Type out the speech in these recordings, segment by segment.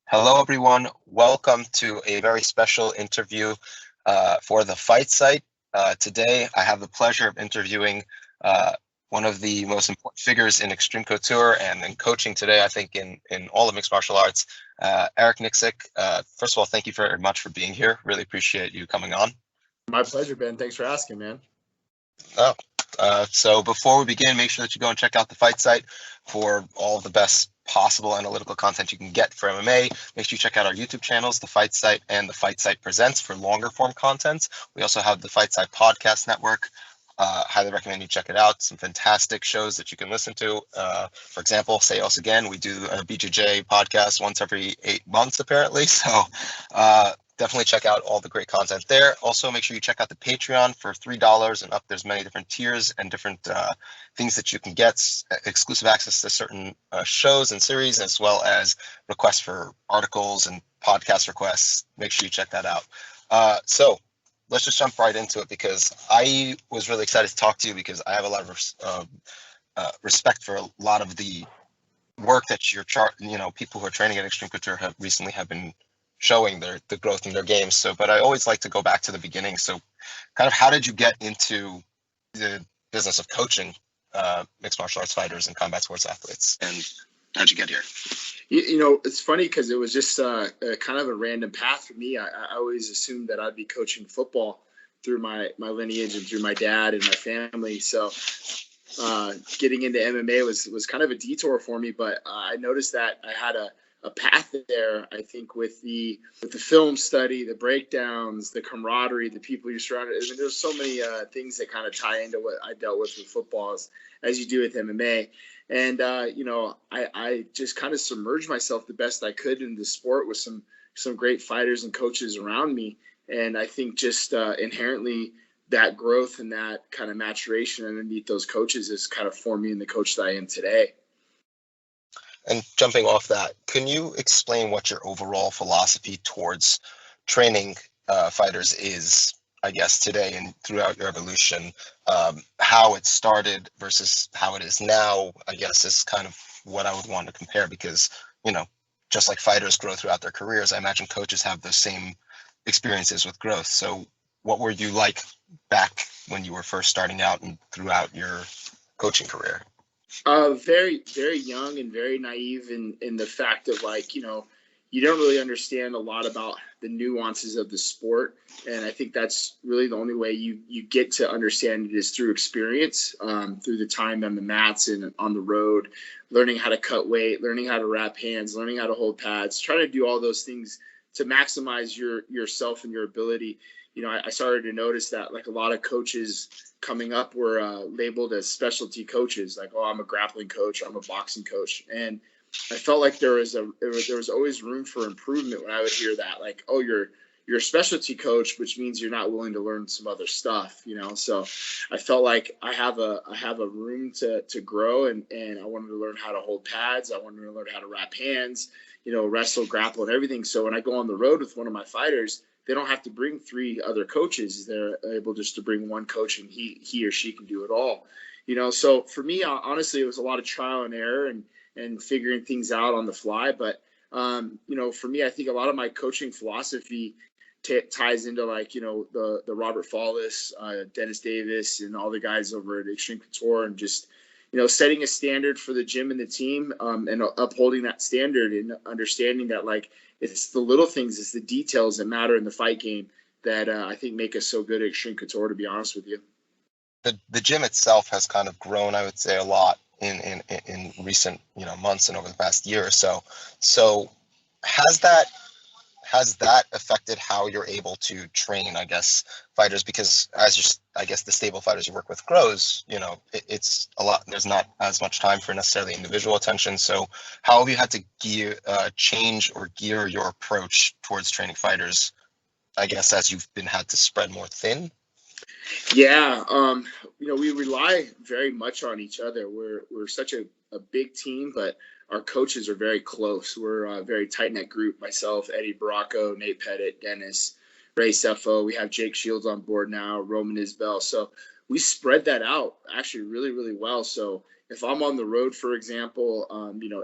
Hello, everyone. Welcome to a very special interview for the Fight Site. Today, I have the pleasure of interviewing one of the most important figures in extreme couture and in coaching today, I think, in all of mixed martial arts, Eric Nicksick. First of all, thank you very much for being here. Really appreciate you coming on. My pleasure, Ben. Thanks for asking, man. So before we begin, make sure that you go and check out the Fight Site for all of the best possible analytical content you can get for MMA. Make sure you check out our YouTube channels, the Fight Site and the Fight Site Presents, for longer form content. We also have the Fight Site Podcast Network. Highly recommend you check it out. Some fantastic shows that you can listen to. For example, Say Us Again. We do a BJJ podcast once every 8 months, apparently. So definitely check out all the great content there. Also, make sure you check out the Patreon for $3 and up. There's many different tiers and different things that you can get, exclusive access to certain shows and series, as well as requests for articles and podcast requests. Make sure you check that out. So let's just jump right into it, because I was really excited to talk to you because I have a lot of respect for a lot of the work that people who are training at Extreme Couture have been showing the growth in their games. So, but I always like to go back to the beginning. So kind of how did you get into the business of coaching mixed martial arts fighters and combat sports athletes, and how'd you get here? It's funny because it was just kind of a random path for me. I always assumed that I'd be coaching football through my lineage and through my dad and my family. So getting into MMA was kind of a detour for me, but I noticed that I had a path there. I think with the film study, the breakdowns, the camaraderie, the people you're surrounded. I mean, there's so many things that kind of tie into what I dealt with football as you do with MMA. And I just kind of submerged myself the best I could in the sport with some great fighters and coaches around me. And I think just inherently that growth and that kind of maturation underneath those coaches has kind of formed me in the coach that I am today. And jumping off that, can you explain what your overall philosophy towards training fighters is, I guess, today and throughout your evolution? How it started versus how it is now, I guess, is kind of what I would want to compare, because, just like fighters grow throughout their careers, I imagine coaches have those same experiences with growth. So what were you like back when you were first starting out and throughout your coaching career? Very, very young and very naive in the fact of you don't really understand a lot about the nuances of the sport. And I think that's really the only way you get to understand it is through experience, through the time on the mats and on the road, learning how to cut weight, learning how to wrap hands, learning how to hold pads, trying to do all those things to maximize yourself and your ability. I started to notice that a lot of coaches coming up were labeled as specialty coaches, like, oh, I'm a grappling coach, I'm a boxing coach. And I felt like there was always room for improvement when I would hear that, like, oh, you're a specialty coach, which means you're not willing to learn some other stuff, So I felt like I have a room to grow, and I wanted to learn how to hold pads. I wanted to learn how to wrap hands, wrestle, grapple, and everything. So when I go on the road with one of my fighters, they don't have to bring 3 other coaches. They're able just to bring one coach, and he or she can do it all. So for me, honestly, it was a lot of trial and error and figuring things out on the fly. But, for me, I think a lot of my coaching philosophy ties into the Robert Fallis, Dennis Davis, and all the guys over at Extreme Couture, and just, setting a standard for the gym and the team, and upholding that standard, and understanding that it's the little things, it's the details that matter in the fight game that I think make us so good at Extreme Couture, to be honest with you. The gym itself has kind of grown, I would say, a lot in recent months and over the past year or so. So has that affected how you're able to train, I guess, fighters? Because I guess the stable fighters you work with grows, it's a lot. There's not as much time for necessarily individual attention. So how have you had to change or gear your approach towards training fighters, I guess, as you've had to spread more thin? Yeah, we rely very much on each other. We're such a big team, but our coaches are very close. We're a very tight-knit group. Myself, Eddie Baracco, Nate Pettit, Dennis, Ray Seffo. We have Jake Shields on board now, Roman Isbell. So we spread that out actually really, really well. So if I'm on the road, for example,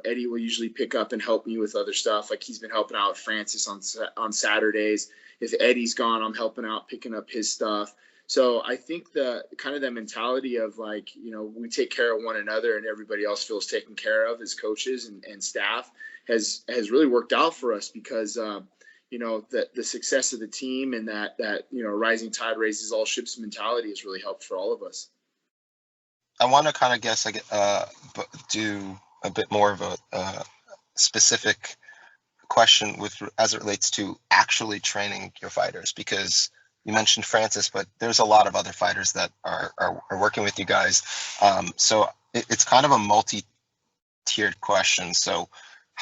Eddie will usually pick up and help me with other stuff. Like he's been helping out with Francis on Saturdays. If Eddie's gone, I'm helping out, picking up his stuff. So I think the kind of that mentality of like, we take care of one another and everybody else feels taken care of as coaches and staff has really worked out for us because, the success of the team and that rising tide raises all ships mentality has really helped for all of us. I want to kind of guess, do a bit more of a specific question as it relates to actually training your fighters, because you mentioned Francis, but there's a lot of other fighters that are working with you guys. So it's kind of a multi-tiered question. So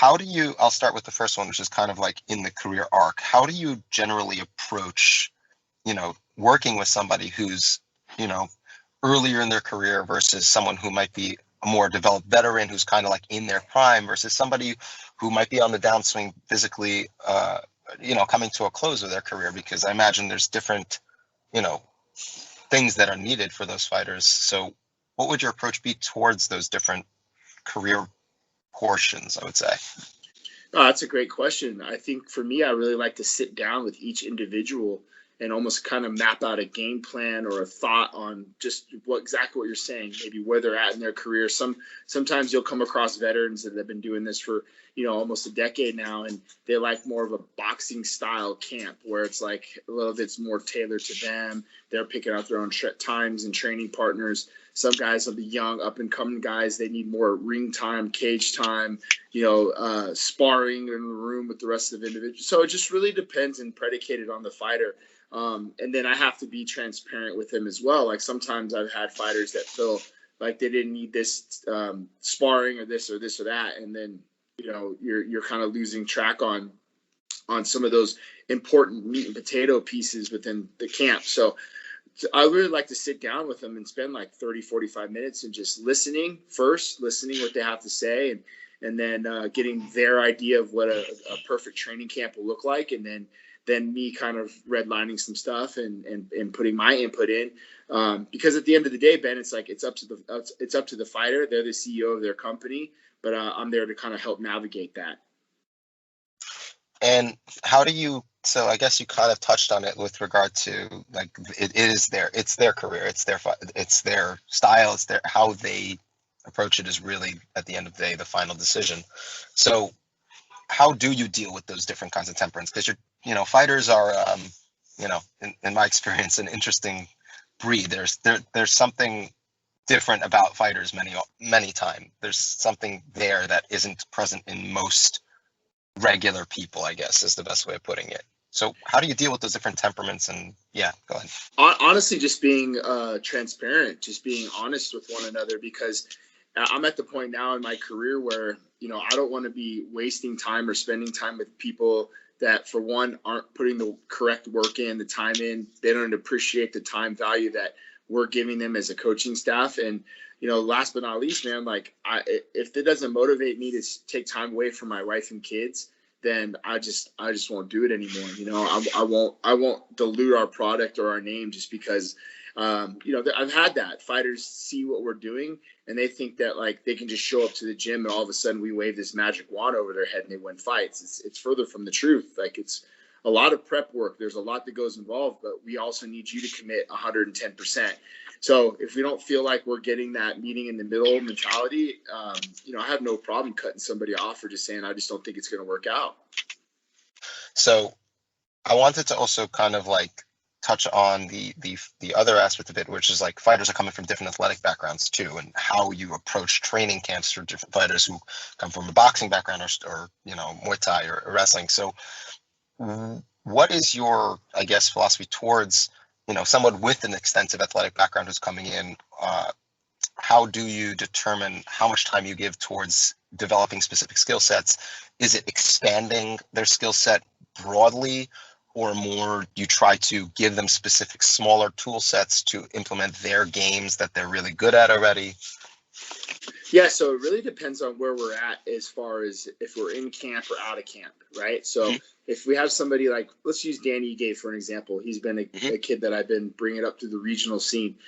I'll start with the first one, which is kind of like in the career arc. How do you generally approach, working with somebody who's, earlier in their career versus someone who might be a more developed veteran who's kind of like in their prime versus somebody who might be on the downswing physically, coming to a close of their career? Because I imagine there's different, things that are needed for those fighters. So what would your approach be towards those different career portions, I would say? Oh, that's a great question. I think for me, I really like to sit down with each individual and almost kind of map out a game plan or a thought on just exactly what you're saying, maybe where they're at in their career. Sometimes you'll come across veterans that have been doing this for, almost a decade now, and they like more of a boxing style camp where it's like a little bit's more tailored to them. They're picking out their own times and training partners. Some guys will be young, up and coming guys. They need more ring time, cage time, sparring in the room with the rest of the individuals. So it just really depends and predicated on the fighter. And then I have to be transparent with them as well. Like sometimes I've had fighters that feel like they didn't need this sparring or this or that, and then you're kind of losing track on some of those important meat and potato pieces within the camp. So I really like to sit down with them and spend like 30, 45 minutes and just listening what they have to say, and then getting their idea of what a perfect training camp will look like, and then me kind of redlining some stuff and putting my input in, because at the end of the day, Ben, it's like it's up to the fighter. They're the CEO of their company, but I'm there to kind of help navigate that. And how do you? So I guess you kind of touched on it with regard to like it's their career, it's their style, how they approach it is really at the end of the day the final decision. So how do you deal with those different kinds of temperaments? Because fighters are, in my experience, an interesting breed. There's something different about fighters many times. There's something there that isn't present in most regular people, I guess, is the best way of putting it. So how do you deal with those different temperaments? And yeah, go ahead. Honestly, just being transparent, just being honest with one another, because I'm at the point now in my career where, I don't want to be wasting time or spending time with people that, for one, aren't putting the correct work in, the time in. They don't appreciate the time value that we're giving them as a coaching staff. And, last but not least, man, like if it doesn't motivate me to take time away from my wife and kids, then I just won't do it anymore. I won't dilute our product or our name just because, I've had that. Fighters see what we're doing and they think that like they can just show up to the gym and all of a sudden we wave this magic wand over their head and they win fights. It's further from the truth. Like it's a lot of prep work. There's a lot that goes involved, but we also need you to commit 110%. So if we don't feel like we're getting that meeting in the middle mentality, I have no problem cutting somebody off or just saying, I just don't think it's going to work out. So I wanted to also kind of like touch on the other aspect of it, which is like fighters are coming from different athletic backgrounds too, and how you approach training camps for different fighters who come from a boxing background or Muay Thai or wrestling. So what is your, I guess, philosophy towards, someone with an extensive athletic background who's coming in? How do you determine how much time you give towards developing specific skill sets? Is it expanding their skill set broadly, or more you try to give them specific smaller tool sets to implement their games that they're really good at already? Yeah, so it really depends on where we're at as far as if we're in camp or out of camp, right? So Hmm. if we have somebody like, let's use Danny Gay for an example. He's been Hmm. a kid that I've been bringing up to the regional scene.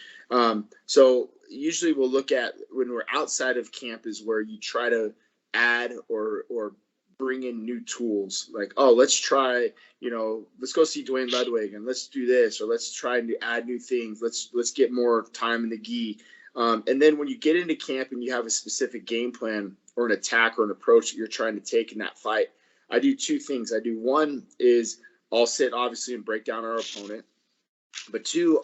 So usually we'll look at when we're outside of camp is where you try to add or bring in new tools. Like, oh, let's try, let's go see Dwayne Ludwig and let's do this, or let's try to add new things. Let's get more time in the gi. And then when you get into camp and you have a specific game plan or an attack or an approach that you're trying to take in that fight, I do two things. I do one is I'll sit obviously and break down our opponent, but two,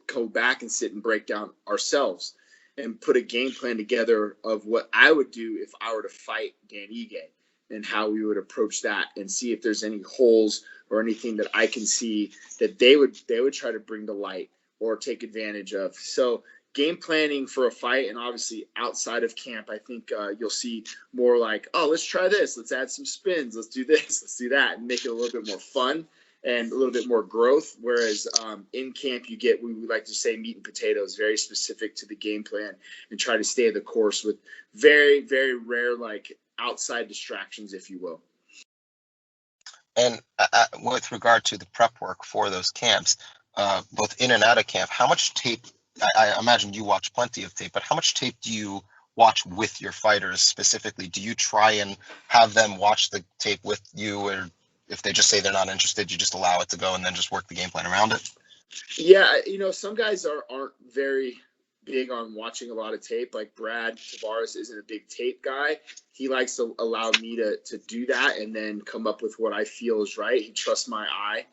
go back and sit and break down ourselves and put a game plan together of what I would do if I were to fight Dan Ige and how we would approach that and see if there's any holes or anything that I can see that they would try to bring to light or take advantage of. So game planning for a fight, and obviously outside of camp, I think you'll see more like, oh, let's try this, let's add some spins, let's do this, let's do that, and make it a little bit more fun and a little bit more growth. Whereas in camp, you get, we would like to say, meat and potatoes, very specific to the game plan, and try to stay the course with very, very rare, like outside distractions, if you will. And with regard to the prep work for those camps, both in and out of camp, how much tape, I imagine you watch plenty of tape, but how much tape do you watch with your fighters specifically? Do you try and have them watch the tape with you, or if they just say they're not interested, you just allow it to go and then just work the game plan around it? Yeah, some guys aren't very big on watching a lot of tape. Like Brad Tavares isn't a big tape guy. He likes to allow me to do that and then come up with what I feel is right. He trusts my eye.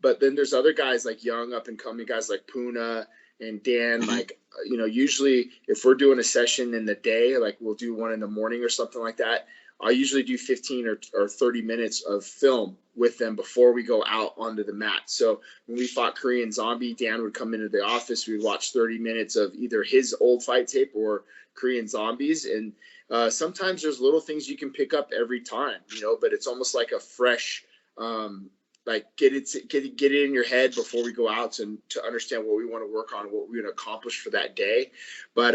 But then there's other guys like young up and coming guys like Puna and Dan. Mm-hmm. Like, usually if we're doing a session in the day, like we'll do one in the morning or something like that, I usually do 15 or 30 minutes of film with them before we go out onto the mat. So when we fought Korean Zombie, Dan would come into the office. We would watch 30 minutes of either his old fight tape or Korean Zombies. And sometimes there's little things you can pick up every time, but it's almost like a fresh, like get it in your head before we go out to understand what we want to work on, what we're going to accomplish for that day. But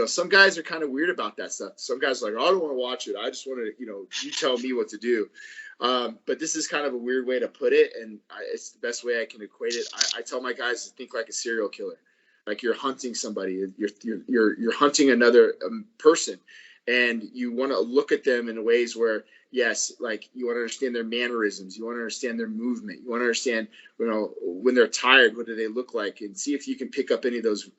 some guys are kind of weird about that stuff. Some guys are like, oh, I don't want to watch it, I just want to, you tell me what to do. But this is kind of a weird way to put it, and it's the best way I can equate it. I tell my guys to think like a serial killer, like you're hunting somebody, you're hunting another person, and you want to look at them in ways where, yes, like you want to understand their mannerisms, you want to understand their movement, you want to understand, when they're tired, what do they look like, and see if you can pick up any of those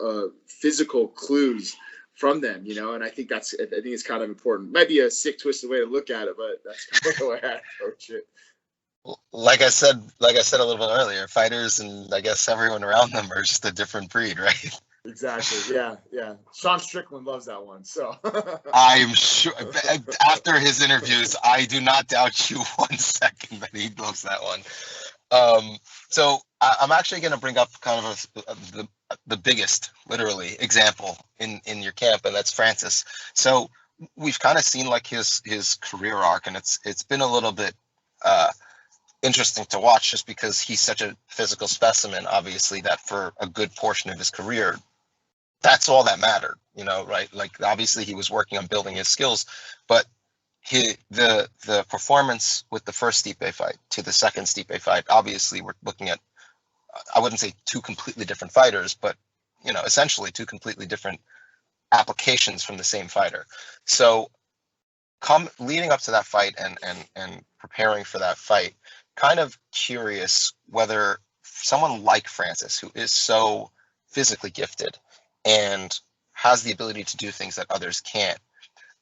physical clues from them, and I think it's kind of important. Might be a sick, twisted way to look at it, but that's kind of the way I approach it. Like I said a little bit earlier, fighters and I guess everyone around them are just a different breed, right? Exactly. Yeah. Sean Strickland loves that one. So I'm sure after his interviews, I do not doubt you 1 second that he loves that one. So I'm actually going to bring up kind of the biggest, literally, example in your camp, and that's Francis. So we've kind of seen like his career arc, and it's been a little bit interesting to watch just because he's such a physical specimen, obviously, that for a good portion of his career, that's all that mattered, right? Like obviously he was working on building his skills, but the performance with the first Stipe fight to the second Stipe fight, obviously we're looking at, I wouldn't say two completely different fighters, but essentially two completely different applications from the same fighter. So leading up to that fight and preparing for that fight, kind of curious whether someone like Francis, who is so physically gifted and has the ability to do things that others can't,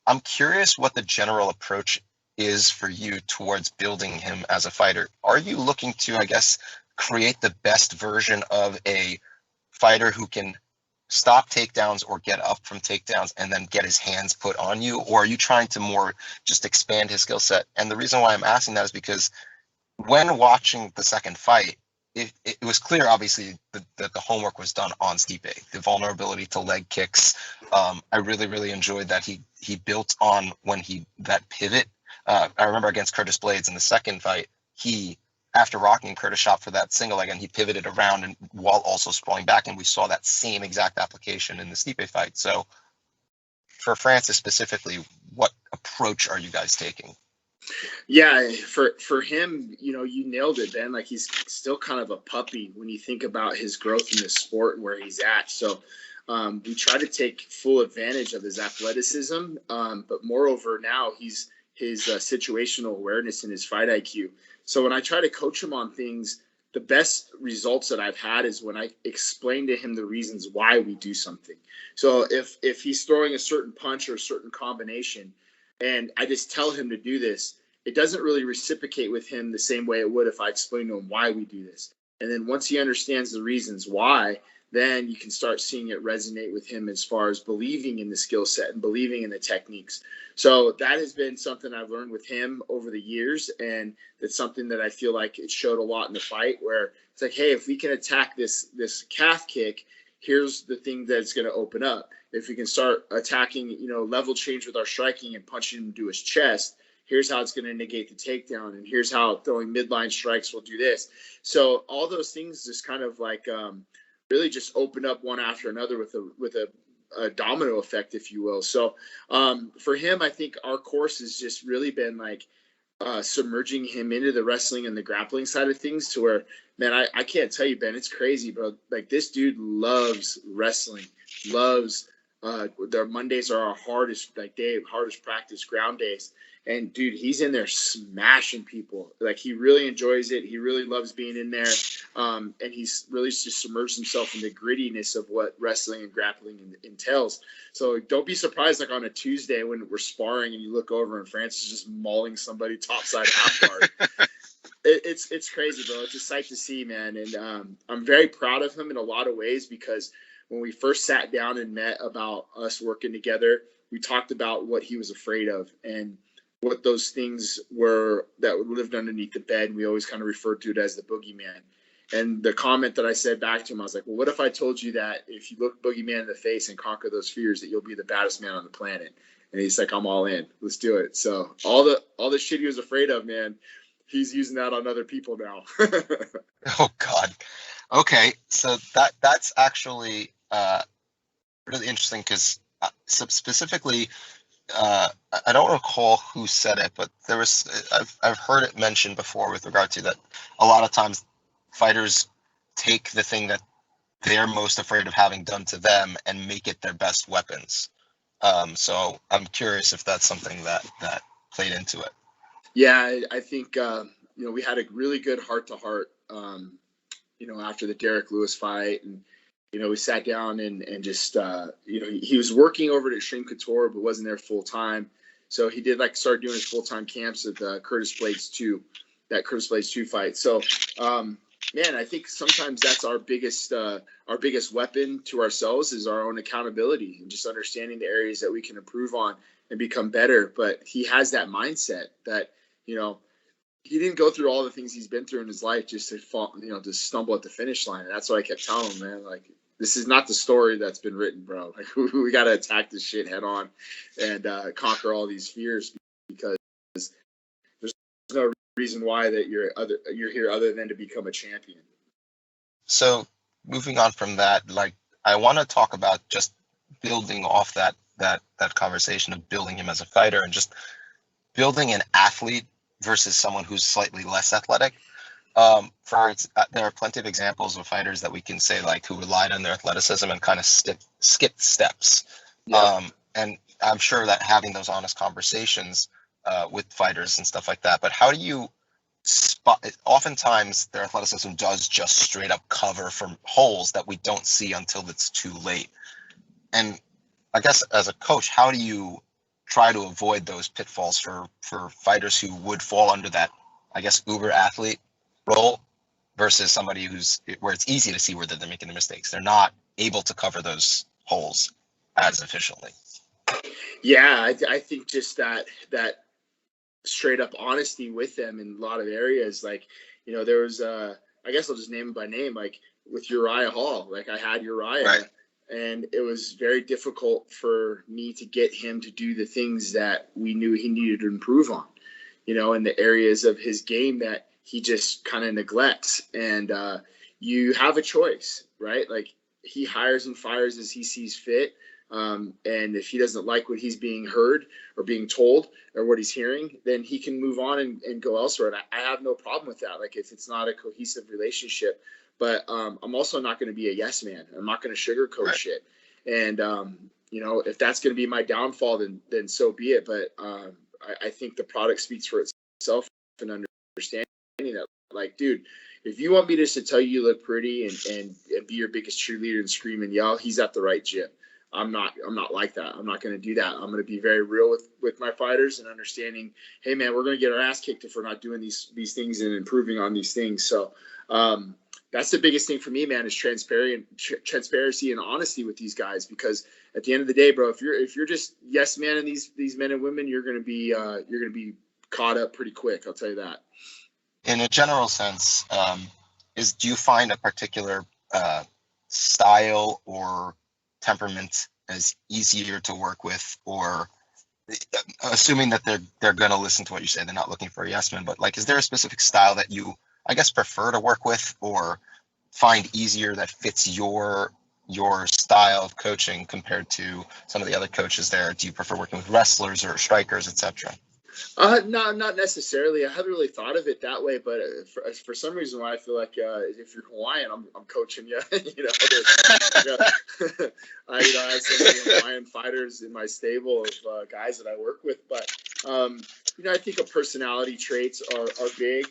I'm curious what the general approach is for you towards building him as a fighter. Are you looking to, I guess, create the best version of a fighter who can stop takedowns or get up from takedowns and then get his hands put on you? Or are you trying to more just expand his skill set? And the reason why I'm asking that is because when watching the second fight, it was clear, obviously, that the homework was done on Stipe. The vulnerability to leg kicks. I really, really enjoyed that he built on that pivot. I remember against Curtis Blades in the second fight, after rocking Curtis shot for that single leg, and he pivoted around and while also sprawling back, and we saw that same exact application in the Stipe fight. So for Francis specifically, what approach are you guys taking? Yeah, for him, you nailed it, Ben. Like, he's still kind of a puppy when you think about his growth in the sport and where he's at. So we try to take full advantage of his athleticism, but moreover, now his situational awareness and his fight IQ. So when I try to coach him on things, the best results that I've had is when I explain to him the reasons why we do something. So if he's throwing a certain punch or a certain combination, and I just tell him to do this, it doesn't really reciprocate with him the same way it would if I explain to him why we do this. And then once he understands the reasons why, then you can start seeing it resonate with him as far as believing in the skill set and believing in the techniques. So that has been something I've learned with him over the years. And it's something that I feel like it showed a lot in the fight, where it's like, hey, if we can attack this calf kick, here's the thing that's going to open up. If we can start attacking, level change with our striking and punching him into his chest, here's how it's going to negate the takedown, and here's how throwing midline strikes will do this. So all those things just kind of like really just open up one after another with a domino effect, if you will. So for him, I think our course has just really been like submerging him into the wrestling and the grappling side of things, to where, man, I can't tell you, Ben, it's crazy, bro. Like, this dude loves wrestling, loves their Mondays are our hardest practice ground days. And dude, he's in there smashing people. Like, he really enjoys it. He really loves being in there. And he's really just submerged himself in the grittiness of what wrestling and grappling entails. So don't be surprised, like on a Tuesday when we're sparring and you look over and Francis is just mauling somebody topside half guard. It's crazy, bro. It's a sight to see, man. And I'm very proud of him in a lot of ways, because when we first sat down and met about us working together, we talked about what he was afraid of and what those things were that lived underneath the bed. And we always kind of referred to it as the boogeyman. And the comment that I said back to him, I was like, well, what if I told you that if you look boogeyman in the face and conquer those fears, that you'll be the baddest man on the planet? And he's like, I'm all in. Let's do it. So all the shit he was afraid of, man, he's using that on other people now. Oh God. Okay, so that's actually really interesting, because specifically, I don't recall who said it, but I've heard it mentioned before with regard to that. A lot of times, fighters take the thing that they're most afraid of having done to them and make it their best weapons. So I'm curious if that's something that played into it. Yeah, I think we had a really good heart-to-heart, after the Derek Lewis fight, and we sat down and just he was working over at Extreme Couture but wasn't there full time, so he did start doing his full-time camps at the Curtis Blades 2 fight. So man, I think sometimes that's our biggest weapon to ourselves, is our own accountability and just understanding the areas that we can improve on and become better. But he has that mindset that he didn't go through all the things he's been through in his life just to fall, to stumble at the finish line. And that's what I kept telling him, man. Like, this is not the story that's been written, bro. Like, we got to attack this shit head on and conquer all these fears, because there's no reason why that you're here other than to become a champion. So moving on from that, I want to talk about just building off that conversation of building him as a fighter, and just building an athlete versus someone who's slightly less athletic. There are plenty of examples of fighters that we can say who relied on their athleticism and kind of skipped steps. Yeah. And I'm sure that having those honest conversations with fighters and stuff like that. But how do you spot? Oftentimes their athleticism does just straight up cover for holes that we don't see until it's too late. And I guess as a coach, how do you try to avoid those pitfalls for fighters who would fall under that, I guess, uber athlete role, versus somebody where it's easy to see where they're making the mistakes? They're not able to cover those holes as efficiently. Yeah, I think just that straight up honesty with them in a lot of areas. There was I guess I'll just name it by name, with Uriah Hall. I had Uriah. Right. And it was very difficult for me to get him to do the things that we knew he needed to improve on, in the areas of his game that he just kind of neglects. And you have a choice, right? He hires and fires as he sees fit. And if he doesn't like what he's being heard or being told or what he's hearing, then he can move on and go elsewhere. And I have no problem with that. Like if it's not a cohesive relationship, but I'm also not going to be a yes man. I'm not going to sugarcoat shit. And, if that's going to be my downfall, then so be it. But I think the product speaks for itself, and understanding that, like, dude, if you want me just to tell you look pretty and be your biggest cheerleader and scream and yell, he's at the right gym. I'm not like that. I'm not going to do that. I'm going to be very real with my fighters and understanding, hey man, we're going to get our ass kicked if we're not doing these things and improving on these things. So that's the biggest thing for me, man, is transparency and honesty with these guys, because at the end of the day, bro, if you're just yes man and these men and women, you're going to be caught up pretty quick. I'll tell you that. In a general sense, do you find a particular style or temperament as easier to work with, or assuming that they're going to listen to what you say, they're not looking for a yes man, but like, is there a specific style that you, I guess, prefer to work with or find easier that fits your style of coaching compared to some of the other coaches there? Do you prefer working with wrestlers or strikers, etc.? No, not necessarily. I haven't really thought of it that way, but for some reason, why I feel like if you're Hawaiian, I'm coaching you. I have so many Hawaiian fighters in my stable of guys that I work with, but I think personality traits are big.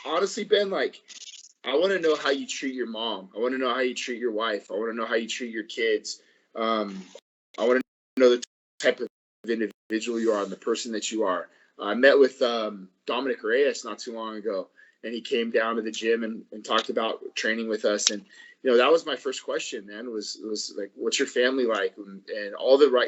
Honestly, Ben, like, I want to know how you treat your mom. I want to know how you treat your wife. I want to know how you treat your kids. I want to know the type of individual you are and the person that you are. I met with Dominic Reyes not too long ago, and he came down to the gym and talked about training with us. And that was my first question, man, was like, what's your family like? And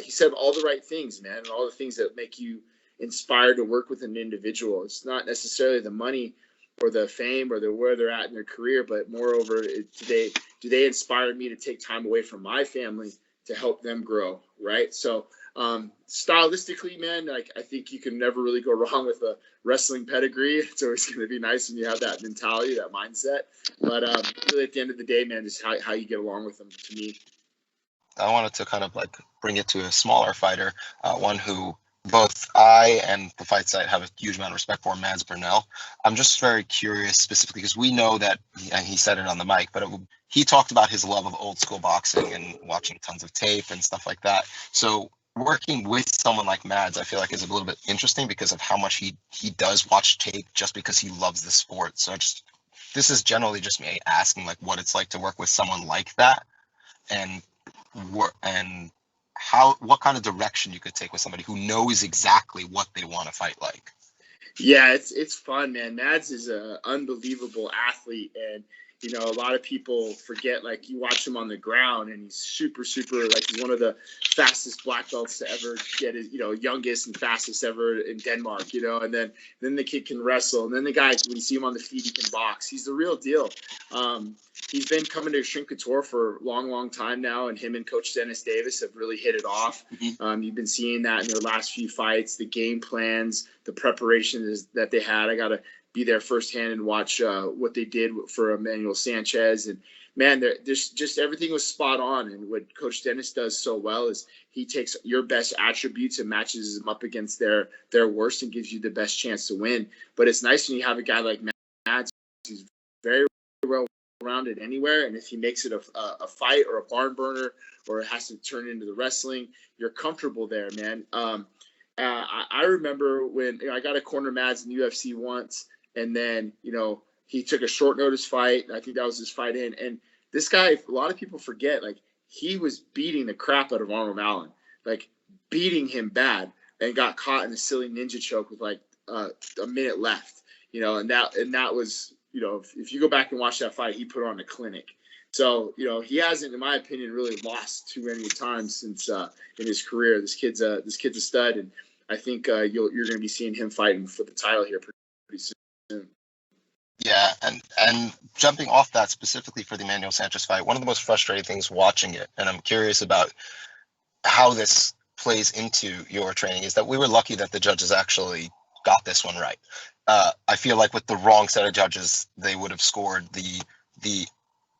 he said all the right things, man, and all the things that make you inspired to work with an individual. It's not necessarily the money or the fame or where they're at in their career, but moreover, do they inspire me to take time away from my family to help them grow, right? So stylistically, man, like, I think you can never really go wrong with a wrestling pedigree. It's always going to be nice when you have that mentality, that mindset. But really, at the end of the day, man, just how you get along with them, to me. I wanted to kind of like bring it to a smaller fighter, one who both I and the fight site have a huge amount of respect for, Mads Burnell. I'm just very curious specifically because we know that, and he said it on the mic, but he talked about his love of old school boxing and watching tons of tape and stuff like that. So working with someone like Mads, I feel like, is a little bit interesting because of how much he does watch tape just because he loves the sport. So this is generally just me asking like what it's like to work with someone like that, and what kind of direction you could take with somebody who knows exactly what they want to fight like. Yeah, it's fun, man. Mads is an unbelievable athlete, and a lot of people forget, like, you watch him on the ground and he's super, like, he's one of the fastest black belts to ever get his, youngest and fastest ever in Denmark, and then the kid can wrestle. And then the guy, when you see him on the feet, he can box. He's the real deal. He's been coming to Shrink Couture for a long time now, and him and Coach Dennis Davis have really hit it off. You've been seeing that in their last few fights, the game plans, the preparations that they had. I got to be there firsthand and watch what they did for Emmanuel Sanchez. And, man, there's just everything was spot on. And what Coach Dennis does so well is he takes your best attributes and matches them up against their worst and gives you the best chance to win. But it's nice when you have a guy like Mads who's very well rounded anywhere, and if he makes it a fight or a barn burner or it has to turn into the wrestling, you're comfortable there, man. I remember when I got a corner Mads in the UFC once, and then he took a short notice fight. I think that was his fight in, and this guy, a lot of people forget, like, he was beating the crap out of Arnold Allen, like beating him bad, and got caught in a silly ninja choke with like a minute left, and that was, if you go back and watch that fight, he put on a clinic. So, he hasn't, in my opinion, really lost too many times since in his career. This kid's a stud, and I think you're going to be seeing him fighting for the title here pretty soon. Yeah, and jumping off that specifically for the Emmanuel Sanchez fight, one of the most frustrating things watching it, and I'm curious about how this plays into your training, is that we were lucky that the judges actually got this one right. I feel like with the wrong set of judges, they would have scored the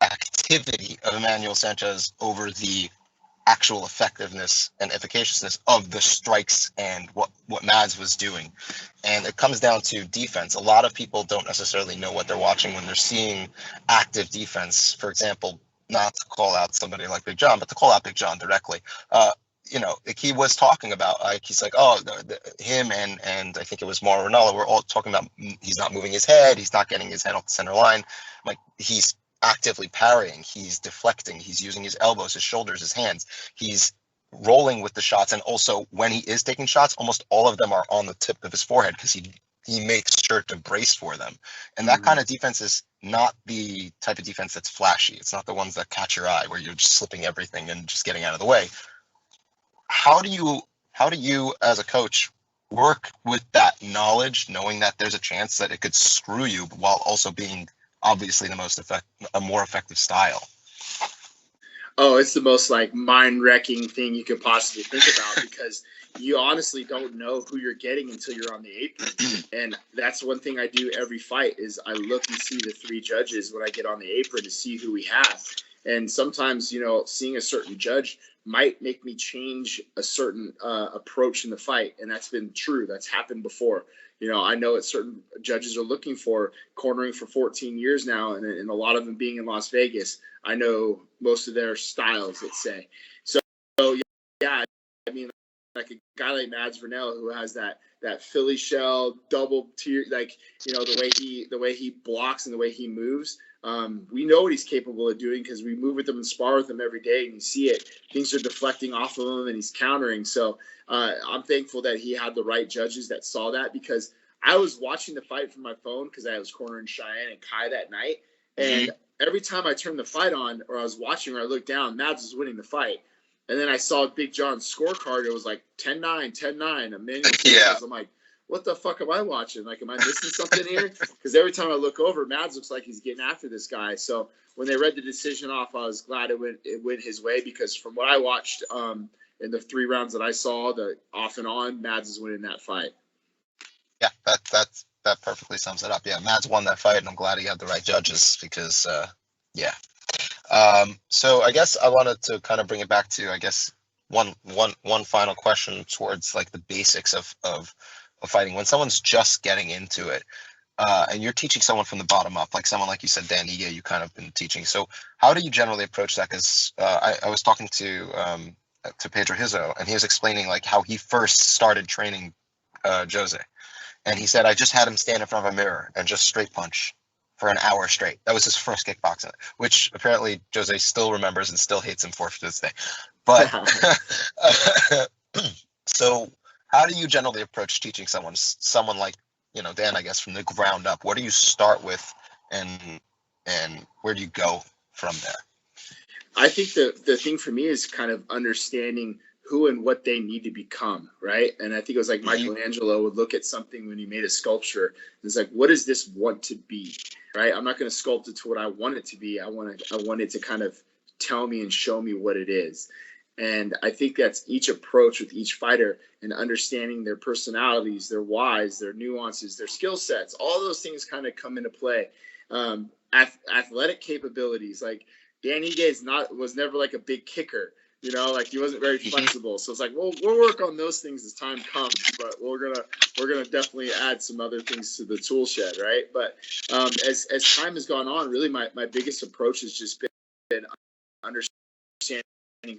activity of Emmanuel Sanchez over the actual effectiveness and efficaciousness of the strikes and what Mads was doing. And it comes down to defense. A lot of people don't necessarily know what they're watching when they're seeing active defense. For example, not to call out somebody like Big John, but to call out Big John directly. Like he was talking about, like, he's like, oh, him and I think it was Mauro Ranallo were all talking about he's not moving his head, he's not getting his head off the center line. Like, he's actively parrying, he's deflecting, he's using his elbows, his shoulders, his hands, he's rolling with the shots. And also, when he is taking shots, almost all of them are on the tip of his forehead because he makes sure to brace for them. And that kind of defense is not the type of defense that's flashy. It's not the ones that catch your eye where you're just slipping everything and just getting out of the way. How do you as a coach work with that knowledge, knowing that there's a chance that it could screw you while also being obviously a more effective style? Oh, it's the most like mind-wrecking thing you could possibly think about, because you honestly don't know who you're getting until you're on the apron. And that's one thing I do every fight is I look and see the three judges when I get on the apron to see who we have. And sometimes, seeing a certain judge might make me change a certain approach in the fight. And that's been true. That's happened before. I know what certain judges are looking for, cornering for 14 years now, and a lot of them being in Las Vegas. I know most of their styles, let's say. So yeah, I mean, like a guy like Mads Burnell, who has that Philly shell double tier, like, the way he blocks and the way he moves. We know what he's capable of doing because we move with him and spar with him every day, and you see it. Things are deflecting off of him, and he's countering. So I'm thankful that he had the right judges that saw that, because I was watching the fight from my phone because I was cornering Cheyenne and Kai that night, and every time I turned the fight on or I was watching or I looked down, Mads was winning the fight. And then I saw Big John's scorecard. It was like 10-9, 10-9, a million. Yeah. I'm like, what the fuck am I watching? Like, am I missing something here? Because every time I look over, Mads looks like he's getting after this guy. So when they read the decision off, I was glad it went his way, because from what I watched in the 3 rounds that I saw, the off and on, Mads is winning that fight. Yeah, that perfectly sums it up. Yeah, Mads won that fight, and I'm glad he had the right judges because, yeah. So I guess I wanted to kind of bring it back to, I guess, one final question towards like the basics of fighting. When someone's just getting into it, and you're teaching someone from the bottom up, like someone like you said, Dan Ige, you kind of been teaching. So how do you generally approach that? Because I was talking to Pedro Hizzo, and he was explaining like how he first started training Jose. And he said, I just had him stand in front of a mirror and just straight punch for an hour straight. That was his first kickboxing, which apparently Jose still remembers and still hates him for to this day. But so how do you generally approach teaching someone like, Dan, I guess, from the ground up? What do you start with, and where do you go from there? I think the thing for me is kind of understanding who and what they need to become, right? And I think it was like Michelangelo would look at something when he made a sculpture. It's like, what does this want to be, right? I'm not going to sculpt it to what I want it to be. I want it to kind of tell me and show me what it is. And I think that's each approach with each fighter, and understanding their personalities, their whys, their nuances, their skill sets. All those things kind of come into play. Athletic capabilities, like Dan Ige was never like a big kicker. Like he wasn't very flexible. So it's like, well, we'll work on those things as time comes, but we're gonna definitely add some other things to the tool shed, right? But as time has gone on, really my biggest approach has just been understanding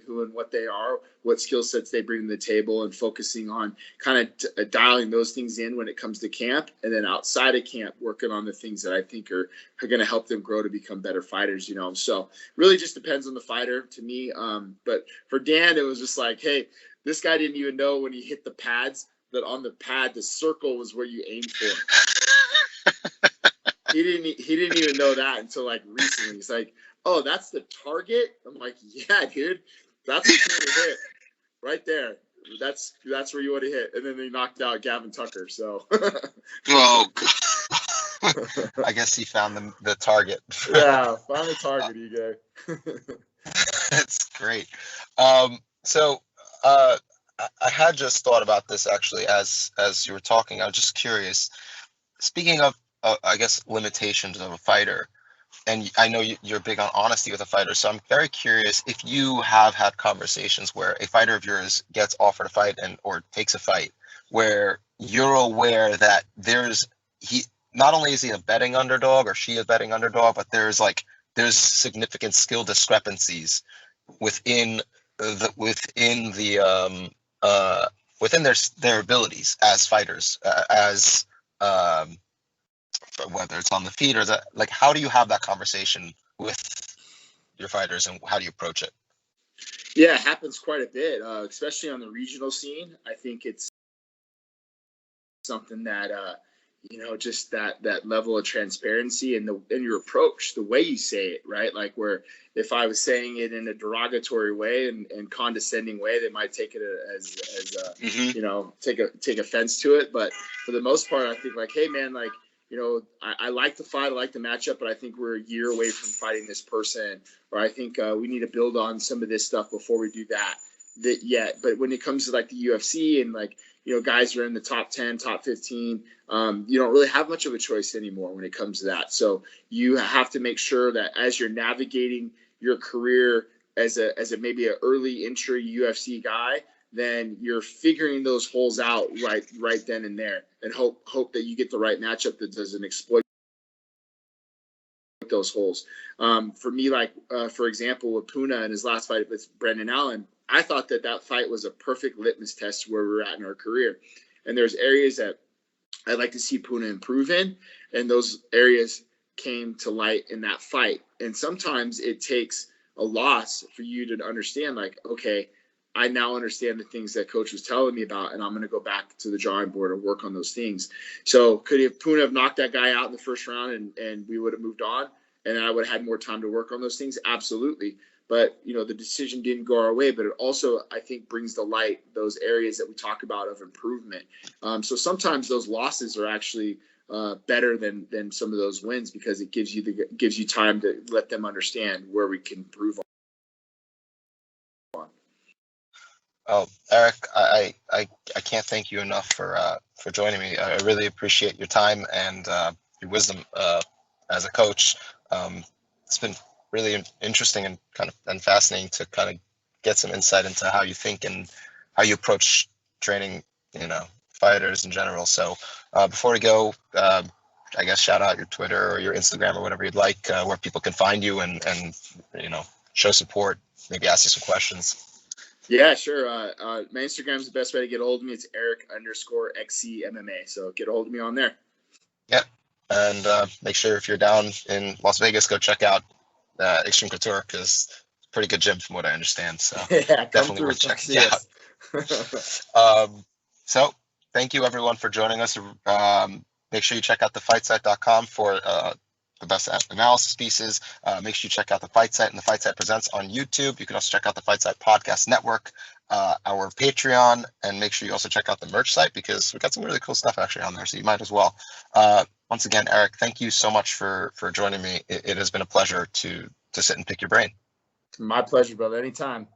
who and what they are, what skill sets they bring to the table, and focusing on kind of dialing those things in when it comes to camp, and then outside of camp, working on the things that I think are going to help them grow to become better fighters, So really just depends on the fighter to me. But for Dan, it was just like, hey, this guy didn't even know when he hit the pads that on the pad, the circle was where you aim for. He didn't even know that until like recently. He's like, oh, that's the target? I'm like, yeah, dude, that's what you want to hit right there. That's where you want to hit. And then they knocked out Gavin Tucker. So, oh, I guess he found the target. Yeah, found the target, Ige. That's great. So I had just thought about this actually as you were talking. I was just curious. Speaking of, I guess, limitations of a fighter. and I know you're big on honesty with a fighter, so I'm very curious if you have had conversations where a fighter of yours gets offered a fight or takes a fight where you're aware that he not only is he a betting underdog or she a betting underdog, but there's significant skill discrepancies within within their abilities as fighters, as whether it's on the feet or like, how do you have that conversation with your fighters and how do you approach it? Yeah, it happens quite a bit, especially on the regional scene. I think it's something that just that level of transparency and your approach, the way you say it, right? Like, where if I was saying it in a derogatory way and condescending way, they might take it as take offense to it. But for the most part, I think, like, hey man, like, I like the fight, I like the matchup, but I think we're a year away from fighting this person, or I think we need to build on some of this stuff before we do that yet. But when it comes to like the UFC and like, guys are in the top 10, top 15, you don't really have much of a choice anymore when it comes to that. So you have to make sure that as you're navigating your career as a maybe an early entry UFC guy, then you're figuring those holes out right then and there, and hope that you get the right matchup that doesn't exploit those holes. For me, like for example, with Puna in his last fight with Brendan Allen, I thought that fight was a perfect litmus test where we're at in our career. And there's areas that I'd like to see Puna improve in, and those areas came to light in that fight. And sometimes it takes a loss for you to understand, like, okay, I now understand the things that coach was telling me about, and I'm going to go back to the drawing board and work on those things. So could Puna have knocked that guy out in the first round and we would have moved on, and I would have had more time to work on those things? Absolutely. But, the decision didn't go our way, but it also, I think, brings to light those areas that we talk about of improvement. So sometimes those losses are actually better than some of those wins, because it gives you time to let them understand where we can improve on. Oh, Eric, I can't thank you enough for joining me. I really appreciate your time and your wisdom as a coach. It's been really interesting and and fascinating to kind of get some insight into how you think and how you approach training, fighters in general. So before we go, I guess shout out your Twitter or your Instagram or whatever you'd like, where people can find you and show support, maybe ask you some questions. Yeah, sure. My Instagram is the best way to get a hold of me. It's Eric_XCMMA. So get a hold of me on there. Yeah. And make sure if you're down in Las Vegas, go check out Extreme Couture, because it's a pretty good gym from what I understand. So yeah, definitely worth checking out. So thank you everyone for joining us. Make sure you check out thefightsite.com for the best analysis pieces. Make sure you check out the Fight Site and the Fight Site Presents on YouTube. You can also check out the Fight Site Podcast Network, our Patreon, and make sure you also check out the merch site, because we've got some really cool stuff actually on there, so you might as well. Once again, Eric, thank you so much for joining me. It has been a pleasure to sit and pick your brain. My pleasure, brother. Anytime.